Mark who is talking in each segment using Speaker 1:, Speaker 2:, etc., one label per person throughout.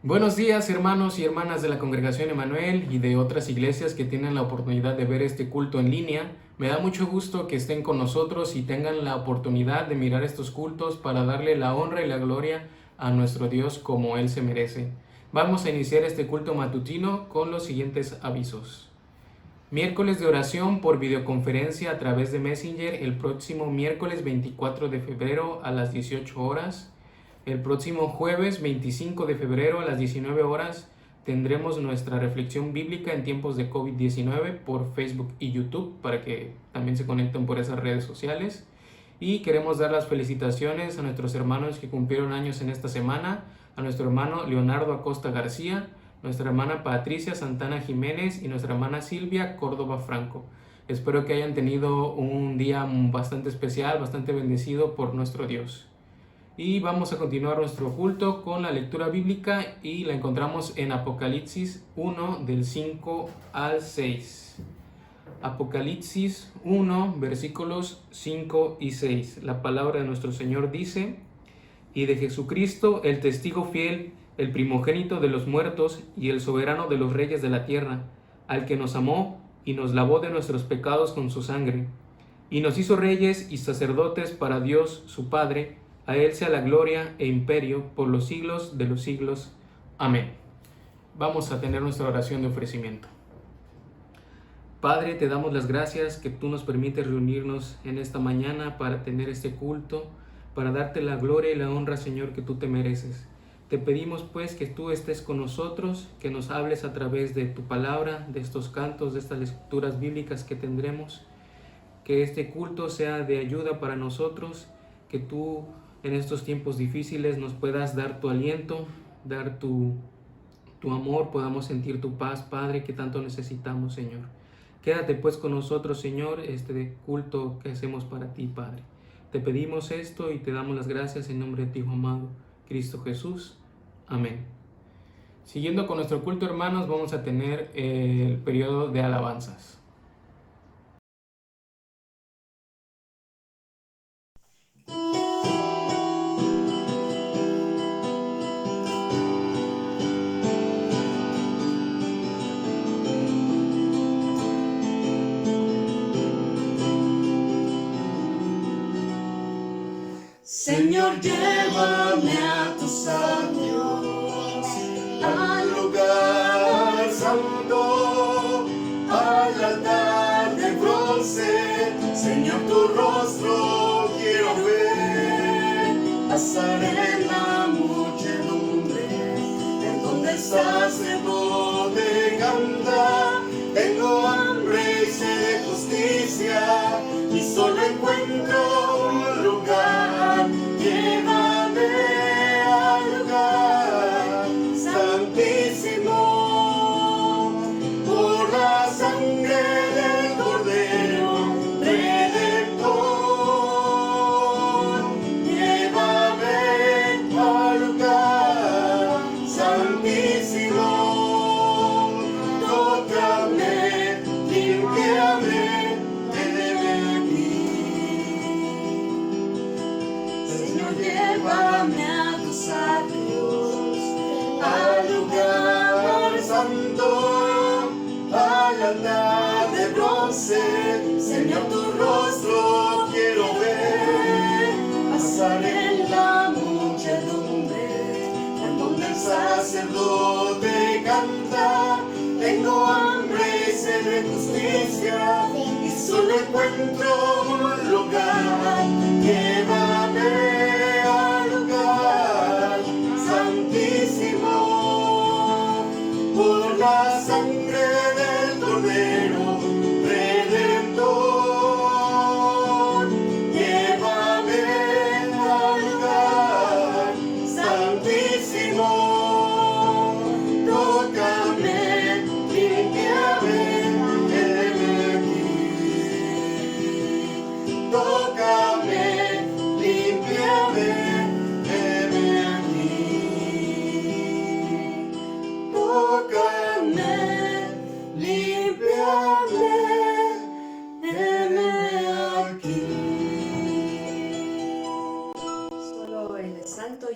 Speaker 1: Buenos días, hermanos y hermanas de la Congregación Emanuel y de otras iglesias que tienen la oportunidad de ver este culto en línea. Me da mucho gusto que estén con nosotros y tengan la oportunidad de mirar estos cultos para darle la honra y la gloria a nuestro Dios como Él se merece. Vamos a iniciar este culto matutino con los siguientes avisos. Miércoles de oración por videoconferencia a través de Messenger el próximo miércoles 24 de febrero a las 18 horas. El próximo jueves 25 de febrero a las 19 horas tendremos nuestra reflexión bíblica en tiempos de COVID-19 por Facebook y YouTube para que también se conecten por esas redes sociales. Y queremos dar las felicitaciones a nuestros hermanos que cumplieron años en esta semana, a nuestro hermano Leonardo Acosta García, nuestra hermana Patricia Santana Jiménez y nuestra hermana Silvia Córdoba Franco. Espero que hayan tenido un día bastante especial, bastante bendecido por nuestro Dios. Y vamos a continuar nuestro culto con la lectura bíblica y la encontramos en Apocalipsis 1 del 5 al 6. Apocalipsis 1 versículos 5 y 6. La palabra de nuestro Señor dice: y de Jesucristo, el testigo fiel, el primogénito de los muertos y el soberano de los reyes de la tierra, al que nos amó y nos lavó de nuestros pecados con su sangre, y nos hizo reyes y sacerdotes para Dios su Padre. A Él sea la gloria e imperio por los siglos de los siglos. Amén. Vamos a tener nuestra oración de ofrecimiento. Padre, te damos las gracias que tú nos permites reunirnos en esta mañana para tener este culto, para darte la gloria y la honra, Señor, que tú te mereces. Te pedimos pues que tú estés con nosotros, que nos hables a través de tu palabra, de estos cantos, de estas lecturas bíblicas que tendremos, que este culto sea de ayuda para nosotros, que tú en estos tiempos difíciles nos puedas dar tu aliento, dar tu amor, podamos sentir tu paz, Padre, que tanto necesitamos, Señor. Quédate pues con nosotros, Señor, este culto que hacemos para ti, Padre. Te pedimos esto y te damos las gracias en nombre de tu Hijo amado, Cristo Jesús. Amén. Siguiendo con nuestro culto, hermanos, vamos a tener el periodo de alabanzas.
Speaker 2: Señor, llévame a tus atrios, al lugar santo, al altar de bronce. Señor, tu rostro quiero ver, pasar en la muchedumbre, en donde estás debo de cantar. Tengo hambre y sed de justicia, y solo encuentro un lugar. Llévame al lugar santísimo, por la sangre del Cordero Redentor. Llévame al lugar santísimo, tócame, límpiame. Llévame a tus atrios, al lugar santo, al altar de bronce. Señor, tu rostro quiero ver, pasar en la muchedumbre, en donde el sacerdote canta. Tengo hambre y sed de justicia, y solo encuentro un lugar. Llévame por la sangre del Cordero Redentor. Llévame al lugar santísimo, tócame, límpiame, heme aquí. Tócame, límpiame.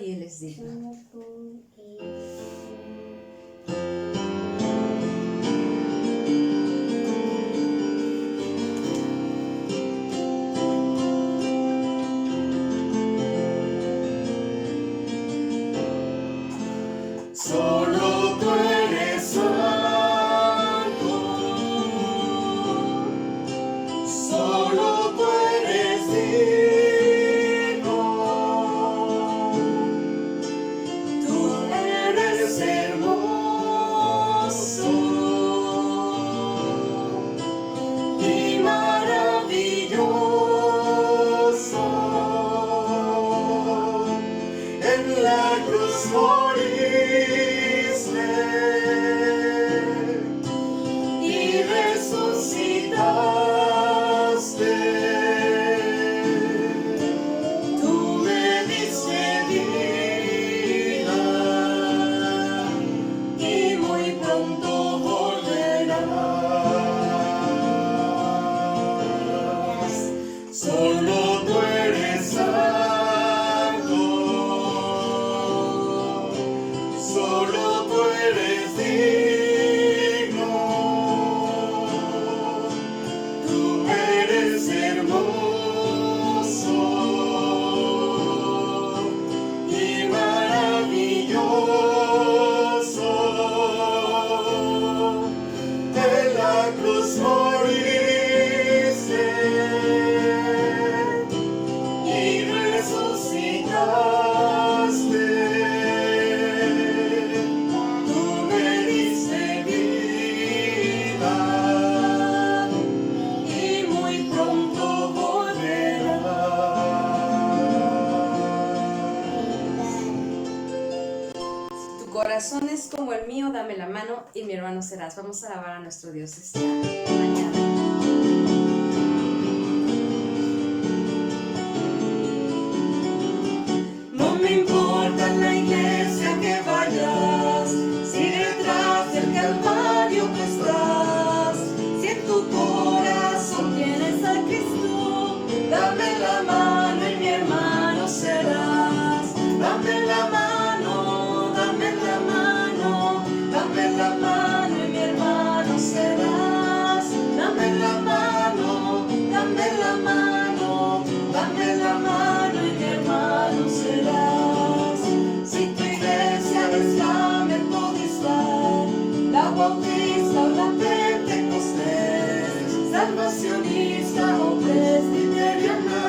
Speaker 3: Y Él es digno.
Speaker 2: Solo tú eres santo, solo tú eres digno, tú eres hermoso y maravilloso. En la cruz moriste y resucitaste. Tú me diste vida y muy pronto volverás. Solo tú eres santo, solo tú eres digno, tú eres hermoso y maravilloso. En la cruz moriste y resucitaste. Tú me diste vida y muy pronto volverás.
Speaker 3: Tu corazón es como el mío, dame la mano y mi hermano serás. Vamos a alabar a nuestro Dios esta mañana.
Speaker 2: No me importa en la iglesia que vayas, si detrás del Calvario tú estás, si en tu corazón tienes a Cristo, dame la mano y mi hermano serás. Dame la mano, dame la mano, dame la mano y mi hermano serás. Dame la mano, dame la mano, dame la mano y mi hermano serás. Si tu iglesia es la metodista, la bautista o la pentecostés, salvacionista o presbiteriana,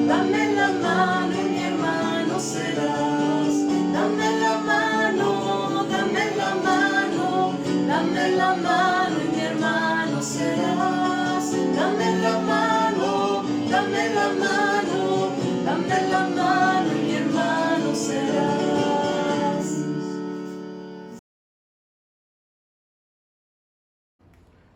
Speaker 2: dame la mano y mi hermano serás. Dame la mano, dame la mano, dame la mano y mi hermano serás. Dame la mano, dame la mano, dame la mano y mi hermano serás.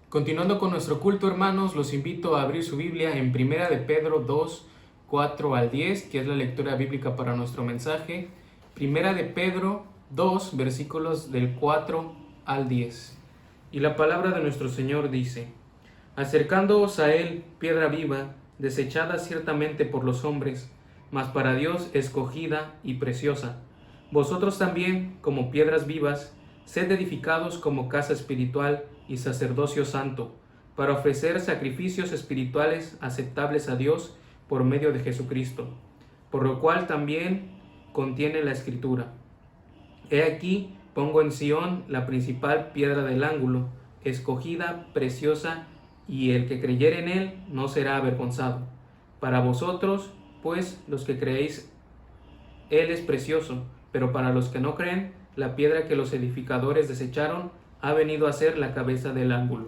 Speaker 1: Continuando con nuestro culto, hermanos, los invito a abrir su Biblia en Primera de Pedro 2, 4 al 10, que es la lectura bíblica para nuestro mensaje. Primera de Pedro 2, versículos del 4 al 10. Y la palabra de nuestro Señor dice: Acercándoos a Él, piedra viva, desechada ciertamente por los hombres, mas para Dios escogida y preciosa. Vosotros también, como piedras vivas, sed edificados como casa espiritual y sacerdocio santo, para ofrecer sacrificios espirituales aceptables a Dios por medio de Jesucristo, por lo cual también contiene la Escritura: He aquí, pongo en Sión la principal piedra del ángulo, escogida, preciosa, y el que creyere en él no será avergonzado. Para vosotros, pues, los que creéis, él es precioso, pero para los que no creen, la piedra que los edificadores desecharon ha venido a ser la cabeza del ángulo,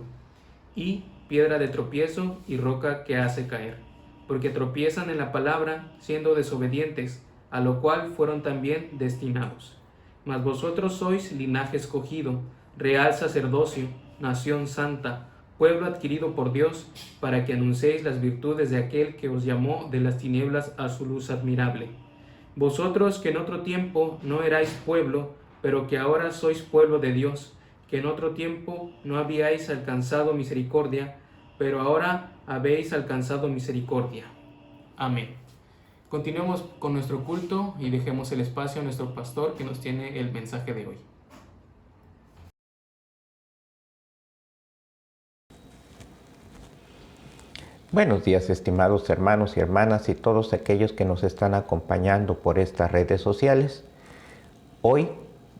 Speaker 1: y piedra de tropiezo y roca que hace caer, porque tropiezan en la palabra, siendo desobedientes, a lo cual fueron también destinados. Mas vosotros sois linaje escogido, real sacerdocio, nación santa, pueblo adquirido por Dios, para que anunciéis las virtudes de aquel que os llamó de las tinieblas a su luz admirable. Vosotros que en otro tiempo no erais pueblo, pero que ahora sois pueblo de Dios, que en otro tiempo no habíais alcanzado misericordia, pero ahora habéis alcanzado misericordia. Amén. Continuemos con nuestro culto y dejemos el espacio a nuestro pastor que nos tiene el mensaje de hoy.
Speaker 4: Buenos días, estimados hermanos y hermanas y todos aquellos que nos están acompañando por estas redes sociales. Hoy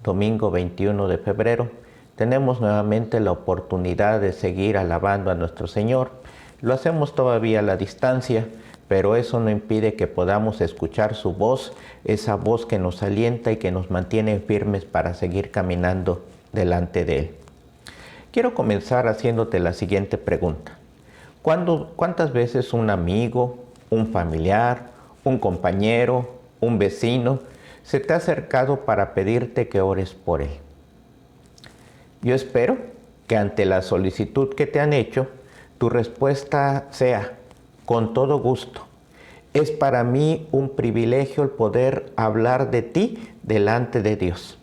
Speaker 4: domingo 21 de febrero, tenemos nuevamente la oportunidad de seguir alabando a nuestro Señor. Lo hacemos todavía a la distancia, pero eso no impide que podamos escuchar su voz, esa voz que nos alienta y que nos mantiene firmes para seguir caminando delante de Él. Quiero comenzar haciéndote la siguiente pregunta. ¿Cuántas veces un amigo, un familiar, un compañero, un vecino se te ha acercado para pedirte que ores por él? Yo espero que ante la solicitud que te han hecho, tu respuesta sea: con todo gusto. Es para mí un privilegio el poder hablar de ti delante de Dios.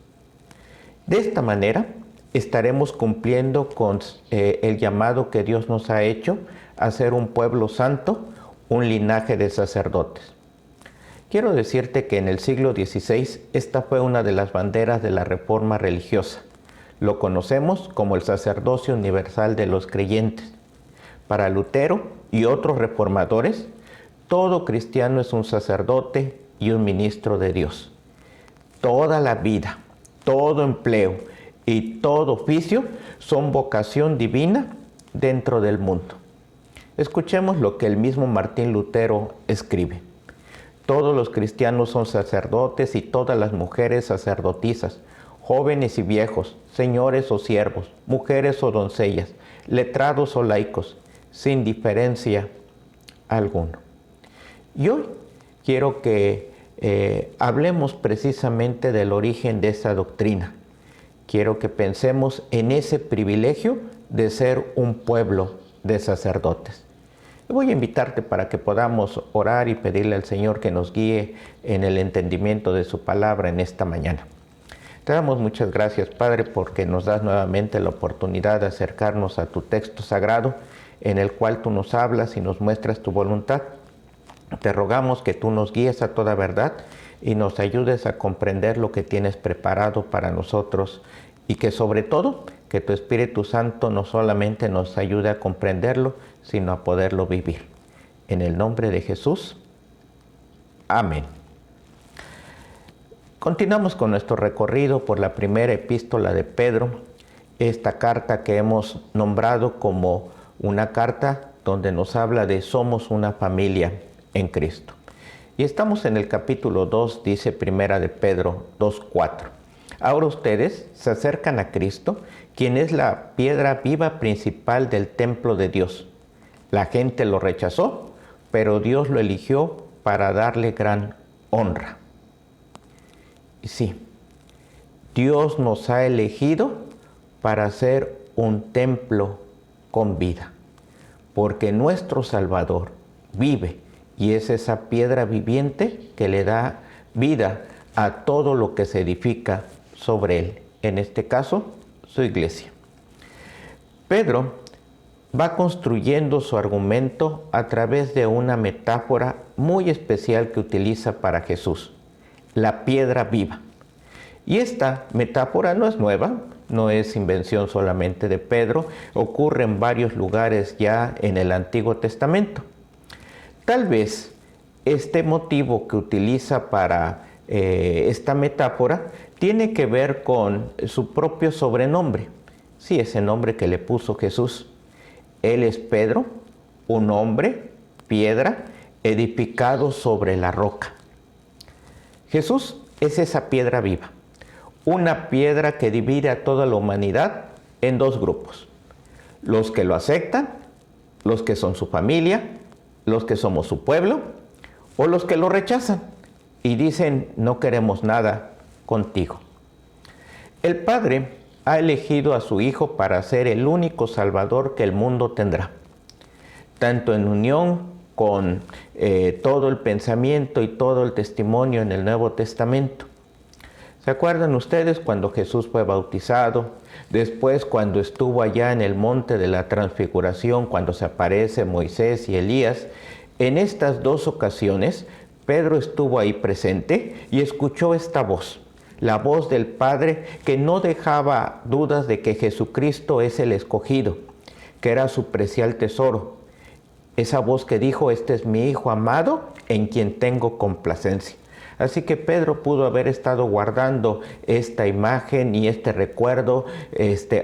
Speaker 4: De esta manera, estaremos cumpliendo con el llamado que Dios nos ha hecho a ser un pueblo santo, un linaje de sacerdotes. Quiero decirte que en el siglo XVI esta fue una de las banderas de la reforma religiosa. Lo conocemos como el sacerdocio universal de los creyentes. Para Lutero y otros reformadores, todo cristiano es un sacerdote y un ministro de Dios. Toda la vida, todo empleo y todo oficio son vocación divina dentro del mundo. Escuchemos lo que el mismo Martín Lutero escribe. Todos los cristianos son sacerdotes y todas las mujeres sacerdotisas, jóvenes y viejos, señores o siervos, mujeres o doncellas, letrados o laicos, sin diferencia alguna. Y hoy quiero que hablemos precisamente del origen de esa doctrina. Quiero que pensemos en ese privilegio de ser un pueblo de sacerdotes. Voy a invitarte para que podamos orar y pedirle al Señor que nos guíe en el entendimiento de su palabra en esta mañana. Te damos muchas gracias, Padre, porque nos das nuevamente la oportunidad de acercarnos a tu texto sagrado, en el cual tú nos hablas y nos muestras tu voluntad. Te rogamos que tú nos guíes a toda verdad y nos ayudes a comprender lo que tienes preparado para nosotros, y que sobre todo, que tu Espíritu Santo no solamente nos ayude a comprenderlo, sino a poderlo vivir. En el nombre de Jesús. Amén. Continuamos con nuestro recorrido por la primera epístola de Pedro, esta carta que hemos nombrado como una carta donde nos habla de somos una familia en Cristo. Y estamos en el capítulo 2, dice Primera de Pedro 2:4. Ahora ustedes se acercan a Cristo, quien es la piedra viva principal del templo de Dios. La gente lo rechazó, pero Dios lo eligió para darle gran honra. Y sí, Dios nos ha elegido para ser un templo con vida, porque nuestro Salvador vive y es esa piedra viviente que le da vida a todo lo que se edifica sobre él, en este caso, su iglesia. Pedro va construyendo su argumento a través de una metáfora muy especial que utiliza para Jesús, la piedra viva. Y esta metáfora no es nueva, no es invención solamente de Pedro, ocurre en varios lugares ya en el Antiguo Testamento. Tal vez este motivo que utiliza para esta metáfora tiene que ver con su propio sobrenombre. Sí, ese nombre que le puso Jesús. Él es Pedro, un hombre, piedra, edificado sobre la roca. Jesús es esa piedra viva, una piedra que divide a toda la humanidad en dos grupos. Los que lo aceptan, los que son su familia, los que somos su pueblo, o los que lo rechazan y dicen no queremos nada contigo. El Padre ha elegido a su Hijo para ser el único Salvador que el mundo tendrá, tanto en unión con todo el pensamiento y todo el testimonio en el Nuevo Testamento. ¿Se acuerdan ustedes cuando Jesús fue bautizado? Después cuando estuvo allá en el monte de la transfiguración, cuando se aparece Moisés y Elías. En estas dos ocasiones, Pedro estuvo ahí presente y escuchó esta voz, la voz del Padre que no dejaba dudas de que Jesucristo es el escogido, que era su preciado tesoro. Esa voz que dijo, este es mi Hijo amado en quien tengo complacencia. Así que Pedro pudo haber estado guardando esta imagen y este recuerdo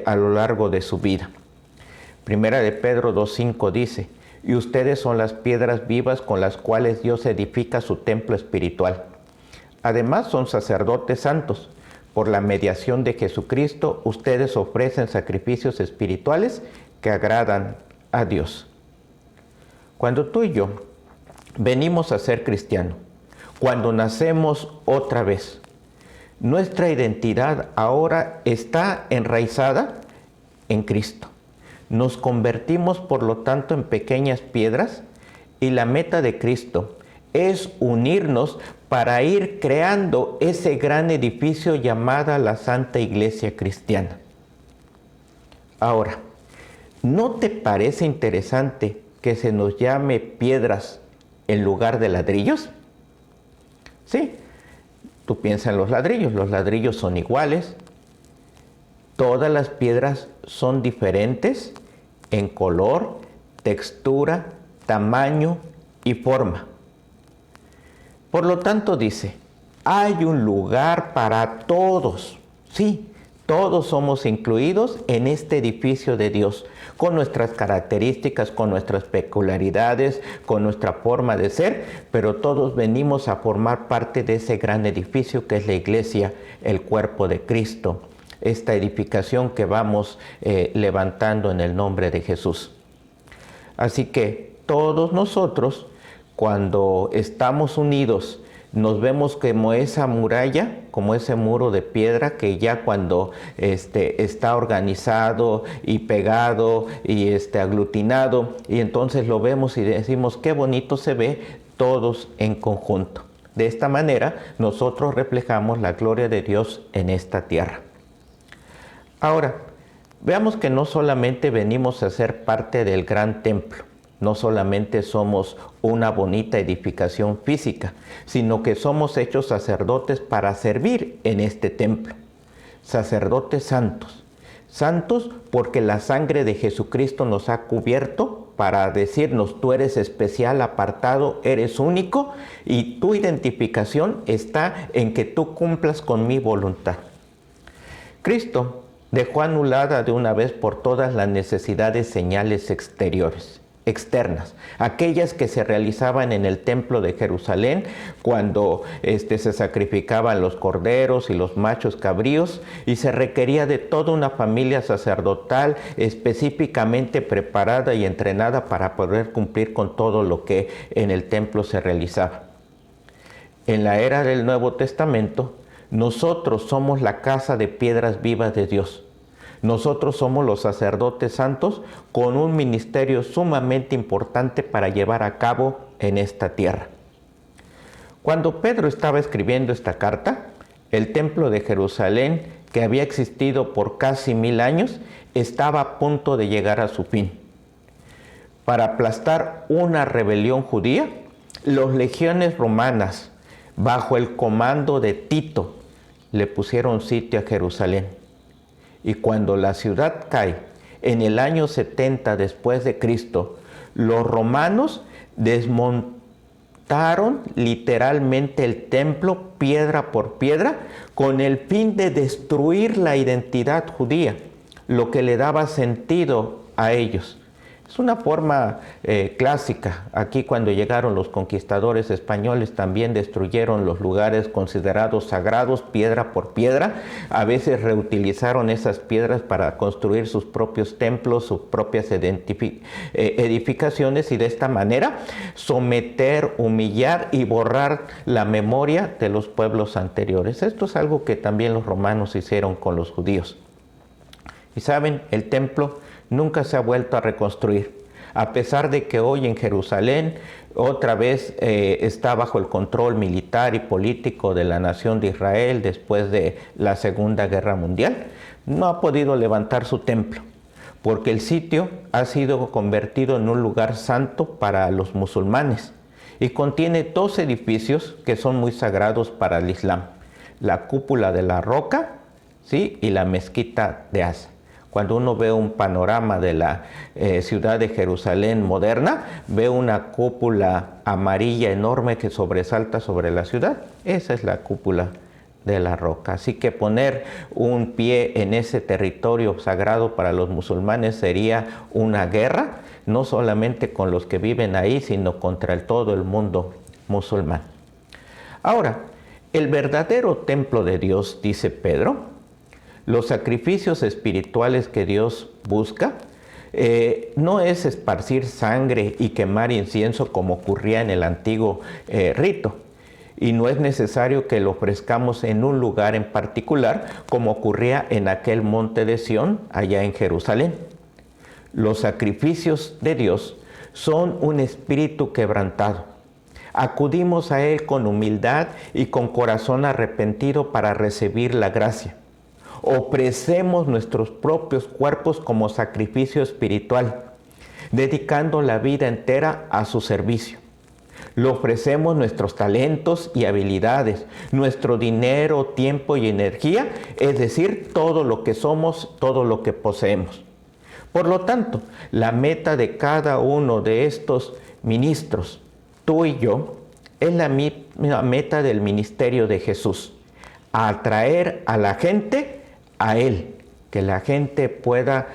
Speaker 4: a lo largo de su vida. Primera de Pedro 2:5 dice: y ustedes son las piedras vivas con las cuales Dios edifica su templo espiritual. Además son sacerdotes santos. Por la mediación de Jesucristo, ustedes ofrecen sacrificios espirituales que agradan a Dios. Cuando tú y yo venimos a ser cristianos, cuando nacemos otra vez, nuestra identidad ahora está enraizada en Cristo. Nos convertimos, por lo tanto, en pequeñas piedras y la meta de Cristo es unirnos para ir creando ese gran edificio llamada la Santa Iglesia Cristiana. Ahora, ¿no te parece interesante que se nos llame piedras en lugar de ladrillos? Sí, tú piensas en los ladrillos son iguales. Todas las piedras son diferentes en color, textura, tamaño y forma. Por lo tanto dice, hay un lugar para todos. Sí, todos somos incluidos en este edificio de Dios, con nuestras características, con nuestras peculiaridades, con nuestra forma de ser, pero todos venimos a formar parte de ese gran edificio que es la iglesia, el cuerpo de Cristo, esta edificación que vamos levantando en el nombre de Jesús. Así que todos nosotros, cuando estamos unidos, nos vemos como esa muralla, como ese muro de piedra que ya cuando está organizado y pegado y aglutinado, y entonces lo vemos y decimos qué bonito se ve todos en conjunto. De esta manera nosotros reflejamos la gloria de Dios en esta tierra. Ahora, veamos que no solamente venimos a ser parte del gran templo, no solamente somos una bonita edificación física, sino que somos hechos sacerdotes para servir en este templo. Sacerdotes santos. Santos porque la sangre de Jesucristo nos ha cubierto para decirnos, tú eres especial, apartado, eres único, y tu identificación está en que tú cumplas con mi voluntad. Cristo dejó anulada de una vez por todas las necesidades señales externas, aquellas que se realizaban en el templo de Jerusalén cuando se sacrificaban los corderos y los machos cabríos, y se requería de toda una familia sacerdotal específicamente preparada y entrenada para poder cumplir con todo lo que en el templo se realizaba. En la era del Nuevo Testamento, nosotros somos la casa de piedras vivas de Dios. Nosotros somos los sacerdotes santos con un ministerio sumamente importante para llevar a cabo en esta tierra. Cuando Pedro estaba escribiendo esta carta, el templo de Jerusalén, que había existido por casi 1000 años, estaba a punto de llegar a su fin. Para aplastar una rebelión judía, las legiones romanas, bajo el comando de Tito, le pusieron sitio a Jerusalén. Y cuando la ciudad cae en el año 70 después de Cristo, los romanos desmontaron literalmente el templo piedra por piedra con el fin de destruir la identidad judía, lo que le daba sentido a ellos. Es una forma clásica. Aquí cuando llegaron los conquistadores españoles también destruyeron los lugares considerados sagrados piedra por piedra. A veces reutilizaron esas piedras para construir sus propios templos, sus propias edificaciones, y de esta manera someter, humillar y borrar la memoria de los pueblos anteriores. Esto es algo que también los romanos hicieron con los judíos. Y saben, el templo nunca se ha vuelto a reconstruir, a pesar de que hoy en Jerusalén otra vez está bajo el control militar y político de la nación de Israel después de la Segunda Guerra Mundial. No ha podido levantar su templo, porque el sitio ha sido convertido en un lugar santo para los musulmanes y contiene 2 edificios que son muy sagrados para el Islam: la cúpula de la roca, ¿sí?, y la mezquita de Asa. Cuando uno ve un panorama de la ciudad de Jerusalén moderna, ve una cúpula amarilla enorme que sobresalta sobre la ciudad. Esa es la cúpula de la roca. Así que poner un pie en ese territorio sagrado para los musulmanes sería una guerra, no solamente con los que viven ahí, sino contra todo el mundo musulmán. Ahora, el verdadero templo de Dios, dice Pedro, los sacrificios espirituales que Dios busca, no es esparcir sangre y quemar incienso como ocurría en el antiguo rito. Y no es necesario que lo ofrezcamos en un lugar en particular, como ocurría en aquel monte de Sión, allá en Jerusalén. Los sacrificios de Dios son un espíritu quebrantado. Acudimos a Él con humildad y con corazón arrepentido para recibir la gracia. Ofrecemos nuestros propios cuerpos como sacrificio espiritual, dedicando la vida entera a su servicio. Le ofrecemos nuestros talentos y habilidades, nuestro dinero, tiempo y energía, es decir, todo lo que somos, todo lo que poseemos. Por lo tanto, la meta de cada uno de estos ministros, tú y yo, es la misma meta del ministerio de Jesús: atraer a la gente a Él, que la gente pueda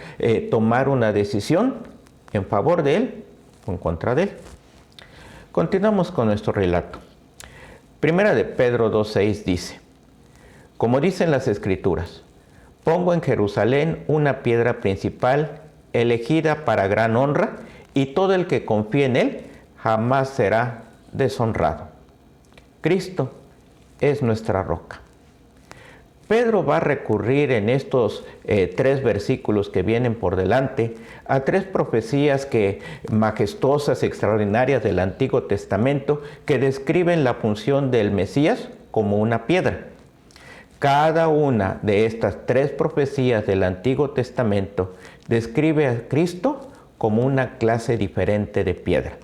Speaker 4: tomar una decisión en favor de Él o en contra de Él. Continuamos con nuestro relato. Primera de Pedro 2:6 dice: como dicen las Escrituras, pongo en Jerusalén una piedra principal, elegida para gran honra, y todo el que confíe en Él jamás será deshonrado. Cristo es nuestra roca. Pedro va a recurrir en estos 3 versículos que vienen por delante a 3 profecías majestuosas, extraordinarias del Antiguo Testamento, que describen la función del Mesías como una piedra. Cada una de estas 3 profecías del Antiguo Testamento describe a Cristo como una clase diferente de piedra.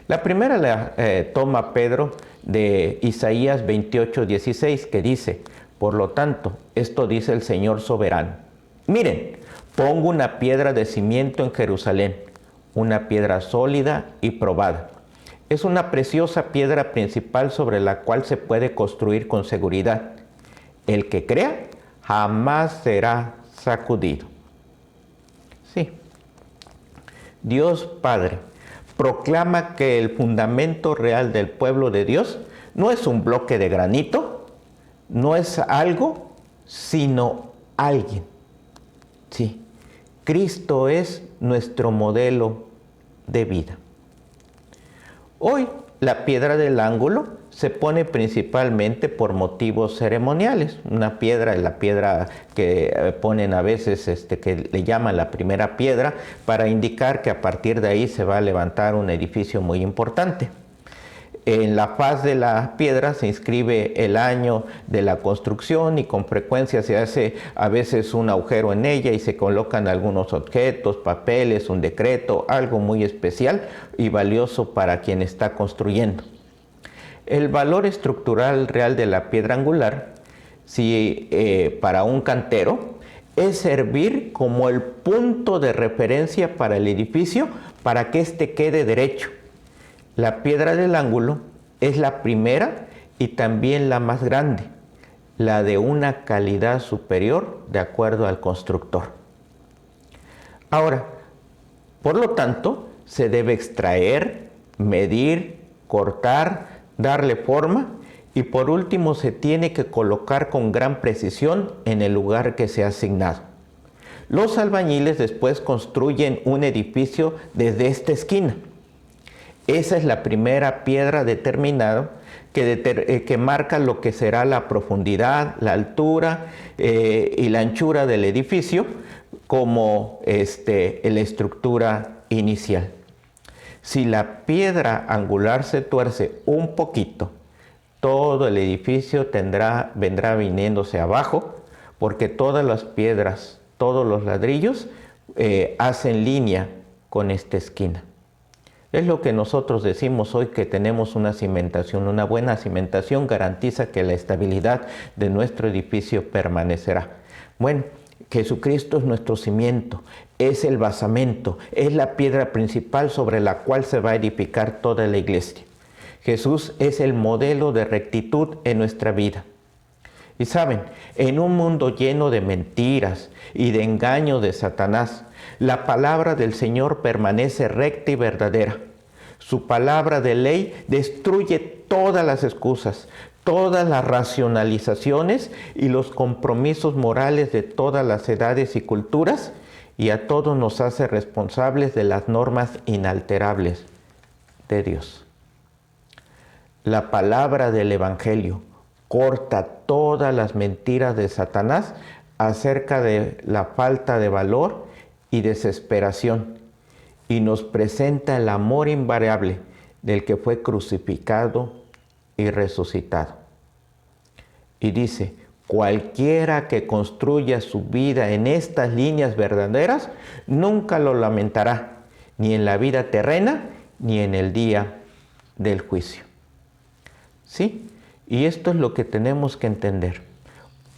Speaker 4: La primera la toma Pedro de Isaías 28:16, que dice: por lo tanto, esto dice el Señor soberano: miren, pongo una piedra de cimiento en Jerusalén, una piedra sólida y probada. Es una preciosa piedra principal sobre la cual se puede construir con seguridad. El que crea jamás será sacudido. Sí. Dios Padre proclama que el fundamento real del pueblo de Dios no es un bloque de granito, no es algo, sino alguien. Sí, Cristo es nuestro modelo de vida. Hoy la piedra del ángulo se pone principalmente por motivos ceremoniales. Una piedra, la piedra que ponen a veces, que le llaman la primera piedra, para indicar que a partir de ahí se va a levantar un edificio muy importante. En la faz de la piedra se inscribe el año de la construcción, y con frecuencia se hace a veces un agujero en ella y se colocan algunos objetos, papeles, un decreto, algo muy especial y valioso para quien está construyendo. El valor estructural real de la piedra angular, para un cantero, es servir como el punto de referencia para el edificio, para que éste quede derecho. La piedra del ángulo es la primera y también la más grande, la de una calidad superior de acuerdo al constructor. Ahora, por lo tanto, se debe extraer, medir, cortar, darle forma, y por último se tiene que colocar con gran precisión en el lugar que se ha asignado. Los albañiles después construyen un edificio desde esta esquina. Esa es la primera piedra determinada que marca lo que será la profundidad, la altura y la anchura del edificio como la estructura inicial. Si la piedra angular se tuerce un poquito, todo el edificio vendrá viniéndose abajo, porque todas las piedras, todos los ladrillos hacen línea con esta esquina. Es lo que nosotros decimos hoy, que tenemos una cimentación. Una buena cimentación garantiza que la estabilidad de nuestro edificio permanecerá. Bueno, Jesucristo es nuestro cimiento, es el basamento, es la piedra principal sobre la cual se va a edificar toda la iglesia. Jesús es el modelo de rectitud en nuestra vida. Y saben, en un mundo lleno de mentiras y de engaños de Satanás, la palabra del Señor permanece recta y verdadera. Su palabra de ley destruye todas las excusas, todas las racionalizaciones y los compromisos morales de todas las edades y culturas, y a todos nos hace responsables de las normas inalterables de Dios. La palabra del Evangelio corta todas las mentiras de Satanás acerca de la falta de valor y desesperación, y nos presenta el amor invariable del que fue crucificado y resucitado. Y dice, cualquiera que construya su vida en estas líneas verdaderas, nunca lo lamentará, ni en la vida terrena, ni en el día del juicio. ¿Sí? Y esto es lo que tenemos que entender.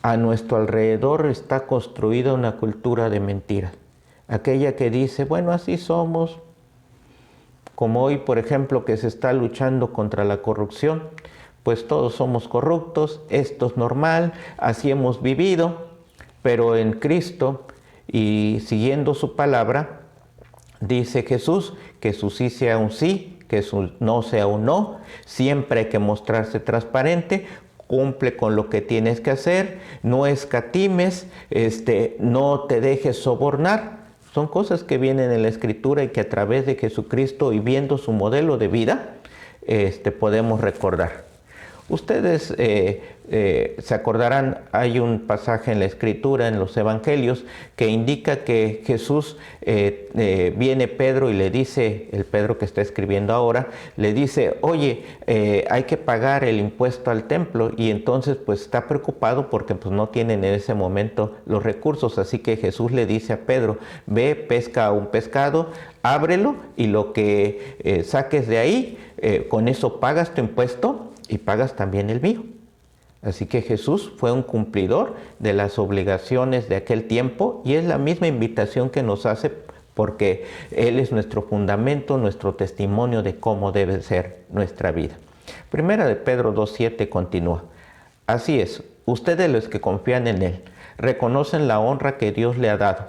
Speaker 4: A nuestro alrededor está construida una cultura de mentiras. Aquella que dice, bueno, así somos. Como hoy, por ejemplo, que se está luchando contra la corrupción, pues todos somos corruptos, esto es normal, así hemos vivido, pero en Cristo y siguiendo su palabra, dice Jesús que su sí sea un sí, que su no sea un no, siempre hay que mostrarse transparente, cumple con lo que tienes que hacer, no escatimes, no te dejes sobornar. Son cosas que vienen en la Escritura y que a través de Jesucristo y viendo su modelo de vida, podemos recordar. Ustedes se acordarán, hay un pasaje en la Escritura, en los Evangelios, que indica que Jesús, viene Pedro y le dice, el Pedro que está escribiendo ahora, le dice, oye, hay que pagar el impuesto al templo, y entonces pues está preocupado porque pues no tienen en ese momento los recursos, así que Jesús le dice a Pedro, ve, pesca un pescado, ábrelo y lo que saques de ahí, con eso pagas tu impuesto y pagas también el mío. Así que Jesús fue un cumplidor de las obligaciones de aquel tiempo y es la misma invitación que nos hace porque Él es nuestro fundamento, nuestro testimonio de cómo debe ser nuestra vida. Primera de Pedro 2:7 continúa. Así es, ustedes los que confían en Él, reconocen la honra que Dios le ha dado,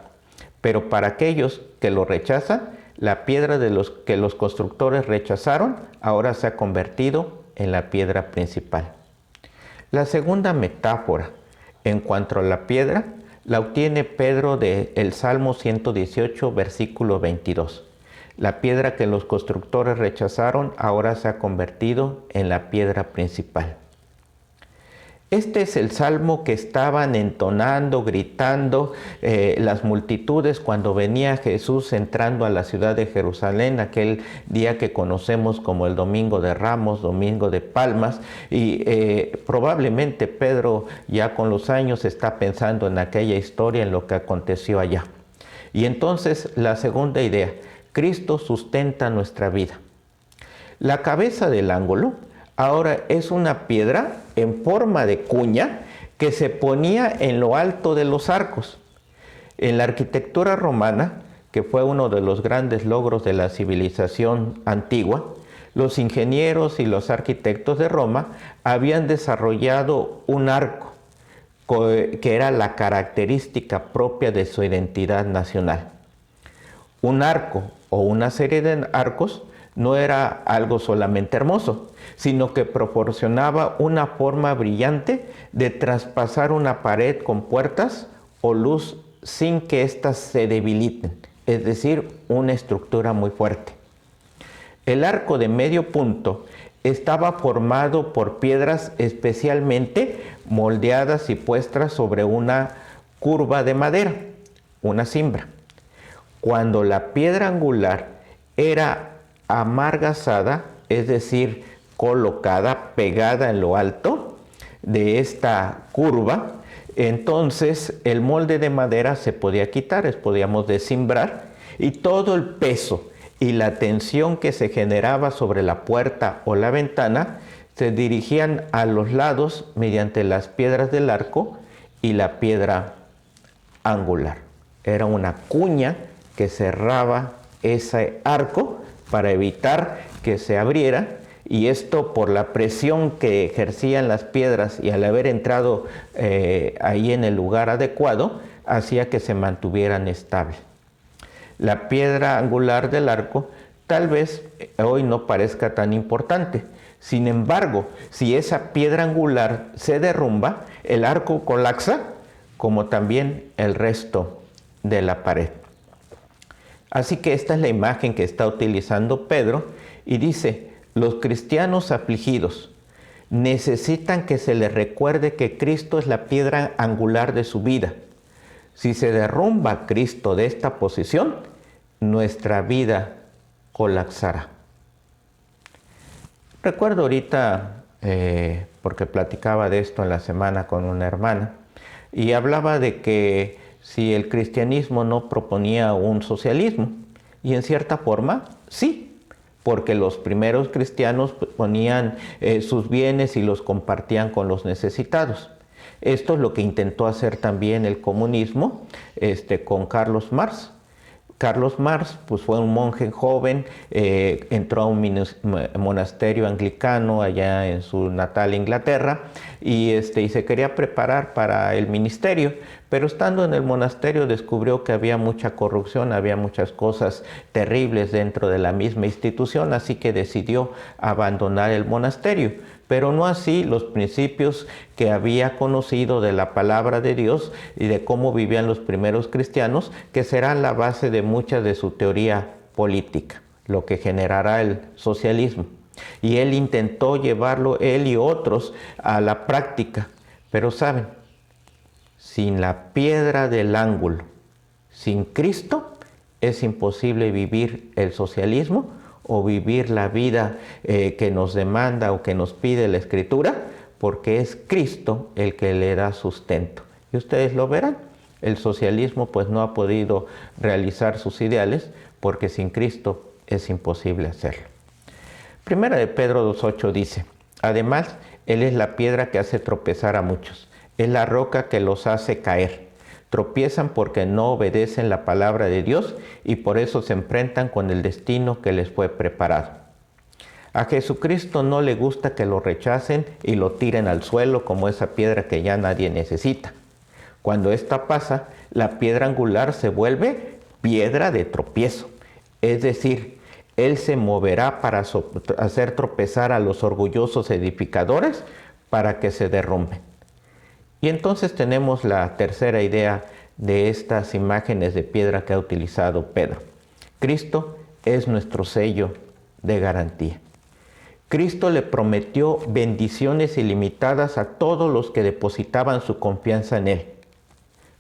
Speaker 4: pero para aquellos que lo rechazan, la piedra de los que los constructores rechazaron, ahora se ha convertido en la piedra principal. La segunda metáfora en cuanto a la piedra la obtiene Pedro del Salmo 118, versículo 22. La piedra que los constructores rechazaron ahora se ha convertido en la piedra principal. Este es el salmo que estaban entonando, gritando las multitudes cuando venía Jesús entrando a la ciudad de Jerusalén, aquel día que conocemos como el Domingo de Ramos, Domingo de Palmas, y probablemente Pedro ya con los años está pensando en aquella historia, en lo que aconteció allá. Y entonces la segunda idea, Cristo sustenta nuestra vida. La cabeza del ángulo ahora es una piedra en forma de cuña que se ponía en lo alto de los arcos. En la arquitectura romana, que fue uno de los grandes logros de la civilización antigua, los ingenieros y los arquitectos de Roma habían desarrollado un arco que era la característica propia de su identidad nacional. Un arco o una serie de arcos no era algo solamente hermoso, sino que proporcionaba una forma brillante de traspasar una pared con puertas o luz sin que éstas se debiliten, es decir, una estructura muy fuerte. El arco de medio punto estaba formado por piedras especialmente moldeadas y puestas sobre una curva de madera, una cimbra. Cuando la piedra angular era amargazada, es decir, colocada, pegada en lo alto de esta curva, entonces el molde de madera se podía quitar, podíamos descimbrar, y todo el peso y la tensión que se generaba sobre la puerta o la ventana se dirigían a los lados mediante las piedras del arco y la piedra angular. Era una cuña que cerraba ese arco para evitar que se abriera, y esto por la presión que ejercían las piedras y al haber entrado ahí en el lugar adecuado, hacía que se mantuvieran estables. La piedra angular del arco tal vez hoy no parezca tan importante. Sin embargo, si esa piedra angular se derrumba, el arco colapsa, como también el resto de la pared. Así que esta es la imagen que está utilizando Pedro y dice: los cristianos afligidos necesitan que se les recuerde que Cristo es la piedra angular de su vida. Si se derrumba Cristo de esta posición, nuestra vida colapsará. Recuerdo ahorita, porque platicaba de esto en la semana con una hermana, y hablaba de que si el cristianismo no proponía un socialismo, y en cierta forma, sí, porque los primeros cristianos ponían sus bienes y los compartían con los necesitados. Esto es lo que intentó hacer también el comunismo con Carlos Marx. Carlos Marx pues, fue un monje joven, entró a un monasterio anglicano allá en su natal Inglaterra y se quería preparar para el ministerio, pero estando en el monasterio descubrió que había mucha corrupción, había muchas cosas terribles dentro de la misma institución, así que decidió abandonar el monasterio. Pero no así los principios que había conocido de la palabra de Dios y de cómo vivían los primeros cristianos, que serán la base de mucha de su teoría política, lo que generará el socialismo. Y él intentó llevarlo, él y otros, a la práctica. Pero saben, sin la piedra del ángulo, sin Cristo, es imposible vivir el socialismo o vivir la vida que nos demanda o que nos pide la Escritura, porque es Cristo el que le da sustento. Y ustedes lo verán, el socialismo pues no ha podido realizar sus ideales, porque sin Cristo es imposible hacerlo. Primera de Pedro 2:8 dice: además, Él es la piedra que hace tropezar a muchos, es la roca que los hace caer. Tropiezan porque no obedecen la palabra de Dios y por eso se enfrentan con el destino que les fue preparado. A Jesucristo no le gusta que lo rechacen y lo tiren al suelo como esa piedra que ya nadie necesita. Cuando esta pasa, la piedra angular se vuelve piedra de tropiezo. Es decir, Él se moverá para hacer tropezar a los orgullosos edificadores para que se derrumben. Y entonces tenemos la tercera idea de estas imágenes de piedra que ha utilizado Pedro. Cristo es nuestro sello de garantía. Cristo le prometió bendiciones ilimitadas a todos los que depositaban su confianza en Él,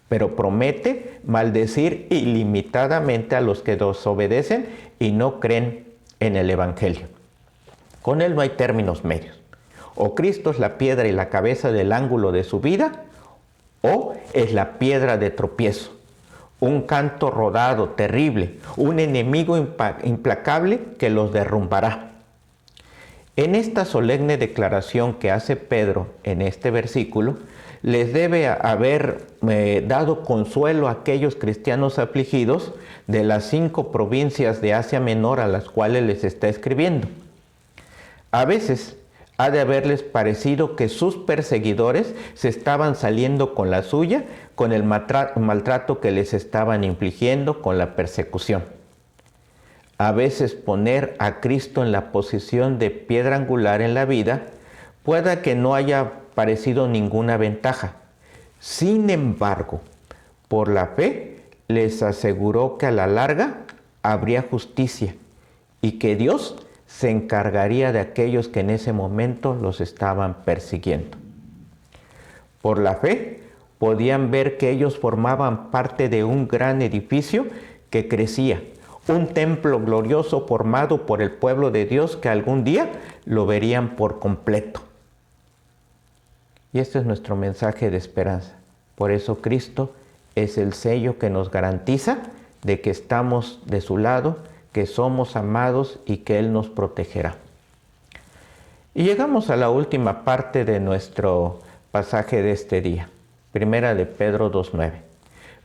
Speaker 4: pero promete maldecir ilimitadamente a los que desobedecen y no creen en el Evangelio. Con Él no hay términos medios. O Cristo es la piedra y la cabeza del ángulo de su vida, o es la piedra de tropiezo, un canto rodado terrible, un enemigo implacable que los derrumbará. En esta solemne declaración que hace Pedro en este versículo, les debe haber dado consuelo a aquellos cristianos afligidos de las 5 provincias de Asia Menor a las cuales les está escribiendo. A veces ha de haberles parecido que sus perseguidores se estaban saliendo con la suya, con el maltrato que les estaban infligiendo, con la persecución. A veces poner a Cristo en la posición de piedra angular en la vida pueda que no haya parecido ninguna ventaja. Sin embargo, por la fe les aseguró que a la larga habría justicia y que Dios se encargaría de aquellos que en ese momento los estaban persiguiendo. Por la fe, podían ver que ellos formaban parte de un gran edificio que crecía, un templo glorioso formado por el pueblo de Dios que algún día lo verían por completo. Y este es nuestro mensaje de esperanza. Por eso Cristo es el sello que nos garantiza de que estamos de su lado, que somos amados y que Él nos protegerá. Y llegamos a la última parte de nuestro pasaje de este día, Primera de Pedro 2:9.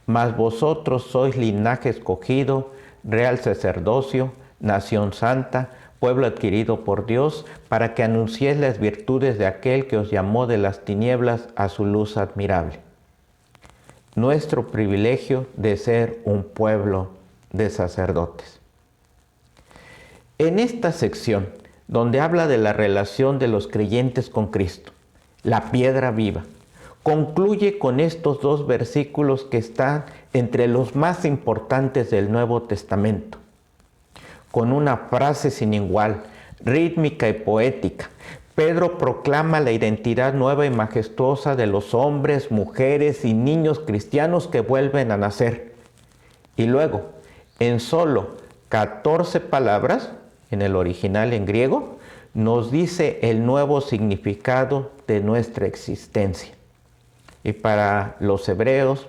Speaker 4: Mas vosotros sois linaje escogido, real sacerdocio, nación santa, pueblo adquirido por Dios, para que anunciéis las virtudes de aquel que os llamó de las tinieblas a su luz admirable. Nuestro privilegio de ser un pueblo de sacerdotes. En esta sección, donde habla de la relación de los creyentes con Cristo, la piedra viva, concluye con estos dos versículos que están entre los más importantes del Nuevo Testamento, con una frase sin igual, rítmica y poética. Pedro proclama la identidad nueva y majestuosa de los hombres, mujeres y niños cristianos que vuelven a nacer. Y luego, en solo 14 palabras, en el original en griego, nos dice el nuevo significado de nuestra existencia. Y para los hebreos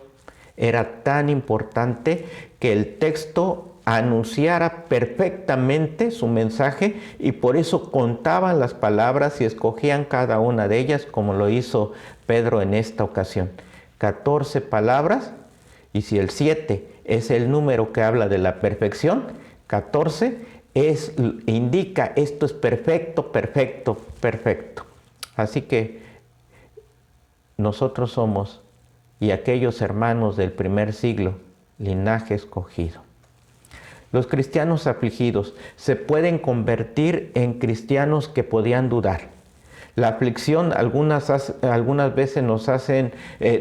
Speaker 4: era tan importante que el texto anunciara perfectamente su mensaje, y por eso contaban las palabras y escogían cada una de ellas, como lo hizo Pedro en esta ocasión. 14 palabras, y si el 7 es el número que habla de la perfección, 14 indica esto es perfecto, perfecto, perfecto. Así que nosotros somos, y aquellos hermanos del primer siglo, linaje escogido. Los cristianos afligidos se pueden convertir en cristianos que podían dudar. La aflicción algunas veces nos hacen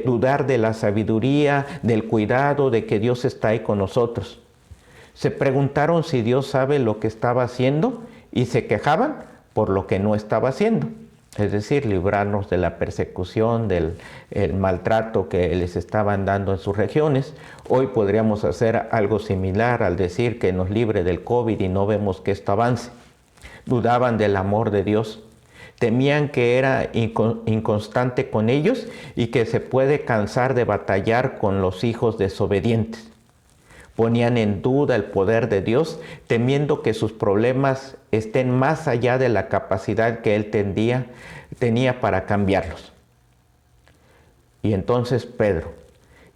Speaker 4: dudar de la sabiduría, del cuidado, de que Dios está ahí con nosotros. Se preguntaron si Dios sabe lo que estaba haciendo y se quejaban por lo que no estaba haciendo. Es decir, librarnos de la persecución, del maltrato que les estaban dando en sus regiones. Hoy podríamos hacer algo similar al decir que nos libre del COVID y no vemos que esto avance. Dudaban del amor de Dios. Temían que era inconstante con ellos y que se puede cansar de batallar con los hijos desobedientes. Ponían en duda el poder de Dios, temiendo que sus problemas estén más allá de la capacidad que Él tenía para cambiarlos. Y entonces Pedro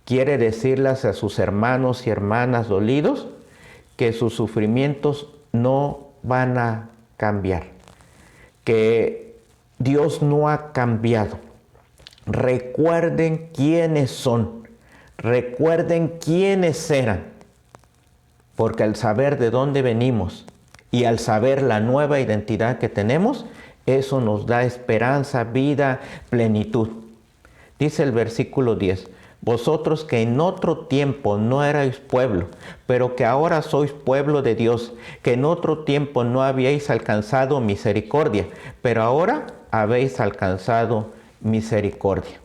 Speaker 4: quiere decirles a sus hermanos y hermanas dolidos que sus sufrimientos no van a cambiar, que Dios no ha cambiado. Recuerden quiénes son, recuerden quiénes eran. Porque al saber de dónde venimos y al saber la nueva identidad que tenemos, eso nos da esperanza, vida, plenitud. Dice el versículo 10, vosotros que en otro tiempo no erais pueblo, pero que ahora sois pueblo de Dios, que en otro tiempo no habíais alcanzado misericordia, pero ahora habéis alcanzado misericordia.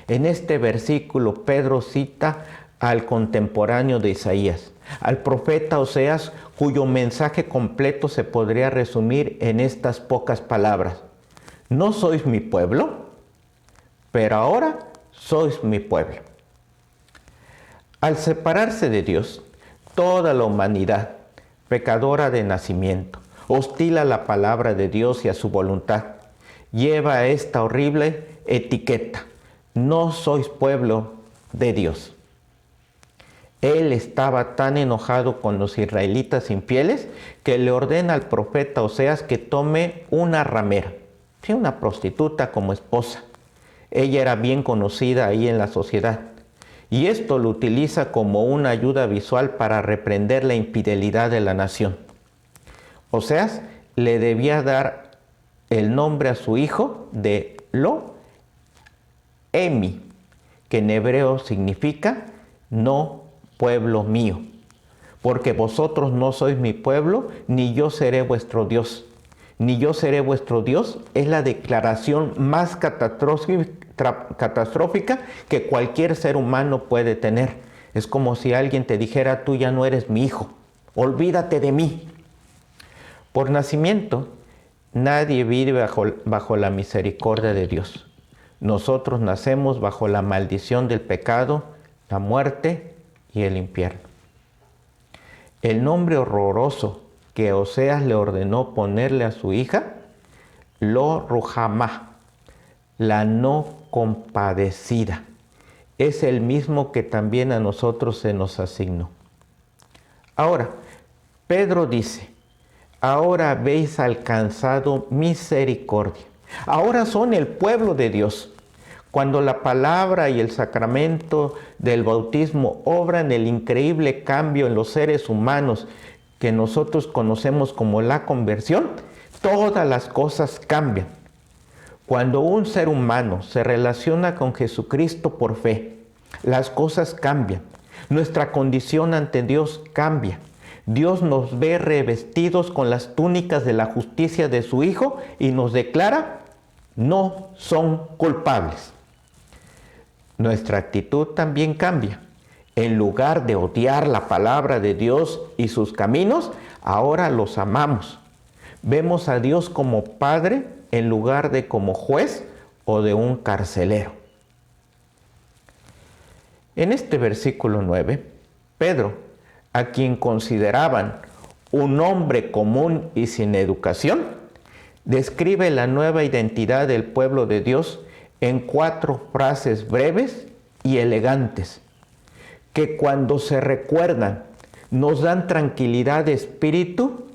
Speaker 4: En este versículo Pedro cita al contemporáneo de Isaías, al profeta Oseas, cuyo mensaje completo se podría resumir en estas pocas palabras. No sois mi pueblo, pero ahora sois mi pueblo. Al separarse de Dios, toda la humanidad, pecadora de nacimiento, hostil a la palabra de Dios y a su voluntad, lleva esta horrible etiqueta: no sois pueblo de Dios. Él estaba tan enojado con los israelitas infieles que le ordena al profeta Oseas que tome una ramera, una prostituta, como esposa. Ella era bien conocida ahí en la sociedad, y esto lo utiliza como una ayuda visual para reprender la infidelidad de la nación. Oseas le debía dar el nombre a su hijo de Lo-Emi, que en hebreo significa no pueblo mío, porque vosotros no sois mi pueblo, ni yo seré vuestro Dios. Ni yo seré vuestro Dios es la declaración más catastrófica que cualquier ser humano puede tener. Es como si alguien te dijera: tú ya no eres mi hijo, olvídate de mí. Por nacimiento, nadie vive bajo la misericordia de Dios. Nosotros nacemos bajo la maldición del pecado, la muerte y el infierno. El nombre horroroso que Oseas le ordenó ponerle a su hija, Lo-Ruhamá, la no compadecida. es el mismo que también a nosotros se nos asignó. Ahora, Pedro dice, ahora habéis alcanzado misericordia. Ahora son el pueblo de Dios. Cuando la palabra y el sacramento del bautismo obran el increíble cambio en los seres humanos que nosotros conocemos como la conversión, todas las cosas cambian. Cuando un ser humano se relaciona con Jesucristo por fe, las cosas cambian. Nuestra condición ante Dios cambia. Dios nos ve revestidos con las túnicas de la justicia de su Hijo y nos declara, no son culpables. Nuestra actitud también cambia. En lugar de odiar la palabra de Dios y sus caminos, ahora los amamos. Vemos a Dios como Padre en lugar de como juez o de un carcelero. En este versículo 9, Pedro, a quien consideraban un hombre común y sin educación, describe la nueva identidad del pueblo de Dios en 4 frases breves y elegantes, que cuando se recuerdan nos dan tranquilidad de espíritu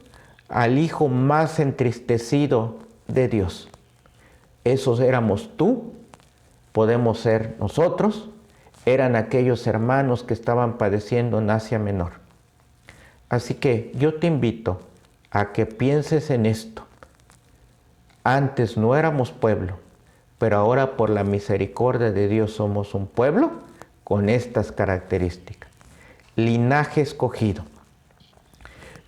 Speaker 4: al hijo más entristecido de Dios. Esos éramos tú, podemos ser nosotros, eran aquellos hermanos que estaban padeciendo en Asia Menor. Así que yo te invito a que pienses en esto. Antes no éramos pueblo, pero ahora por la misericordia de Dios somos un pueblo con estas características. Linaje escogido.